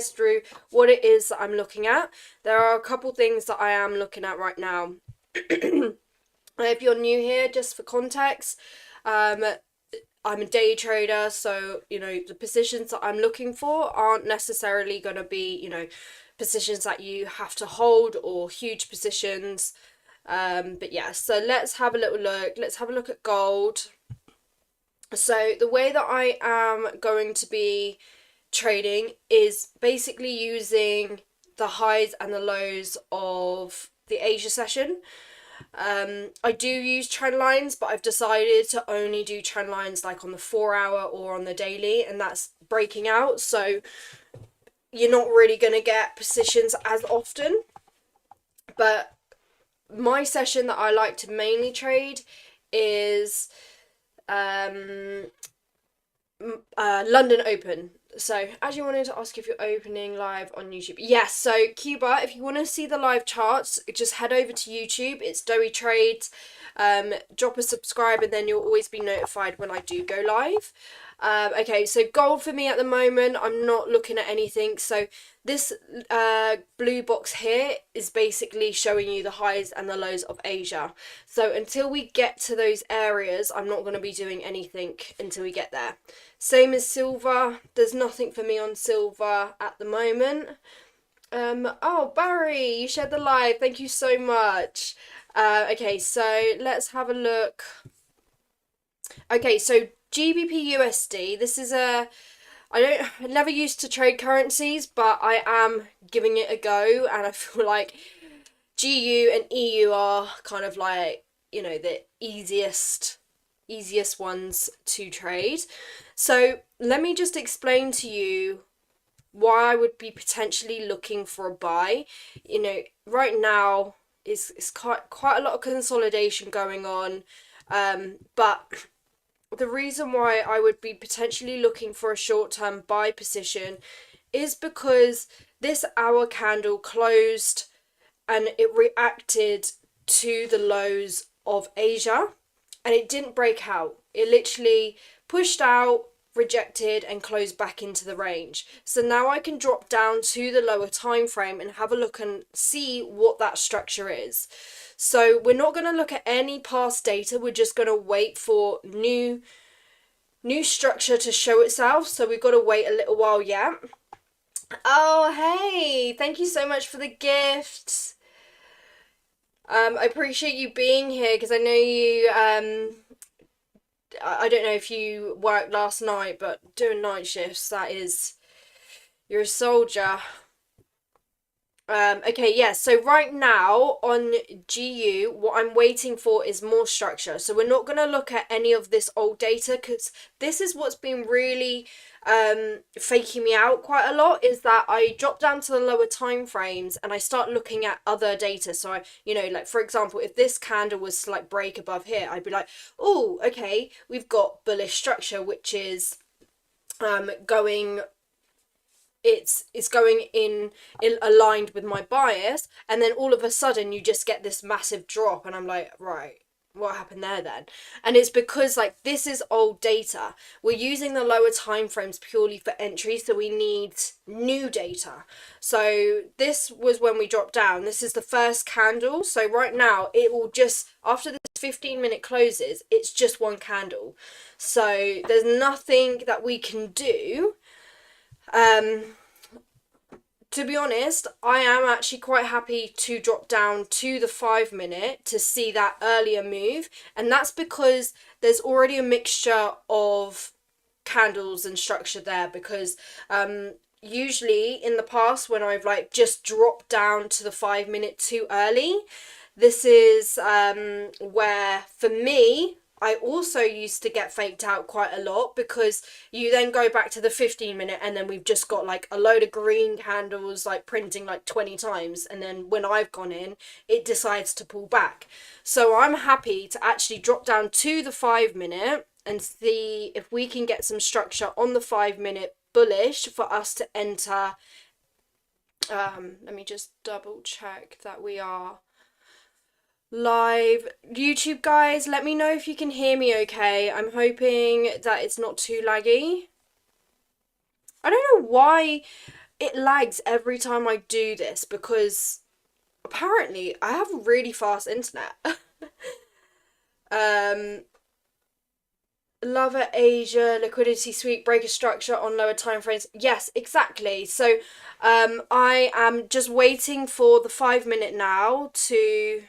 through what it is that I'm looking at. There are a couple things that I am looking at right now. If you're new here, just for context, I'm a day trader, so the positions that I'm looking for aren't necessarily going to be positions that you have to hold or huge positions. But yeah, so let's have a little look. Let's have a look at gold. So the way that I am going to be trading is basically using the highs and the lows of the Asia session. I do use trend lines, but I've decided to only do trend lines like on the 4 hour or on the daily, and that's breaking out. So you're not really going to get positions as often. But my session that I like to mainly trade is London Open. So, as you wanted to ask if you're opening live on YouTube. Yes, so Cuba, if you want to see the live charts, just head over to YouTube. It's Doey Trades. Drop a subscribe and then you'll always be notified when I do go live. Okay, so gold for me at the moment, I'm not looking at anything. So this blue box here is basically showing you the highs and the lows of Asia. So until we get to those areas, I'm not going to be doing anything until we get there. Same as silver. There's nothing for me on silver at the moment. Oh, Barry, you shared the live. Thank you so much. Okay, so let's have a look. Okay, so GBP USD. This is I never used to trade currencies, but I am giving it a go, and I feel like GU and EU are kind of like, the easiest ones to trade. So let me just explain to you why I would be potentially looking for a buy. Right now is quite a lot of consolidation going on, but the reason why I would be potentially looking for a short-term buy position is because this hour candle closed and it reacted to the lows of Asia and it didn't break out. It literally pushed out, rejected and closed back into the range. So now I can drop down to the lower time frame and have a look and see what that structure is. So we're not going to look at any past data. We're just going to wait for new structure to show itself. So we've got to wait a little while yet. Oh, hey, thank you so much for the gift. I appreciate you being here because I know you I don't know if you worked last night, but doing night shifts, you're a soldier. Okay, yeah, so right now on GU, what I'm waiting for is more structure. So we're not going to look at any of this old data because this is what's been really faking me out quite a lot, is that I drop down to the lower time frames and I start looking at other data. So like for example, if this candle was to like break above here, I'd be like, oh, okay, we've got bullish structure, which is going it's going in aligned with my bias, and then all of a sudden you just get this massive drop and I'm like, right, what happened there then? And it's because like this is old data. We're using the lower time frames purely for entry, so we need new data. So this was when we dropped down. This is the first candle. So right now it will just, after this 15-minute closes, it's just one candle. So there's nothing that we can do. To be honest, I am actually quite happy to drop down to the 5-minute to see that earlier move, and that's because there's already a mixture of candles and structure there, because usually in the past when I've like just dropped down to the 5-minute too early, this is where for me I also used to get faked out quite a lot, because you then go back to the 15-minute and then we've just got like a load of green candles like printing like 20 times, and then when I've gone in it decides to pull back. So I'm happy to actually drop down to the 5-minute and see if we can get some structure on the 5-minute bullish for us to enter. Let me just double check that we are live. YouTube guys, let me know if you can hear me okay. I'm hoping that it's not too laggy. I don't know why it lags every time I do this because apparently I have really fast internet. um, Love at Asia, liquidity sweep, breaker structure on lower time frames. Yes, exactly. So I am just waiting for the 5 minute now to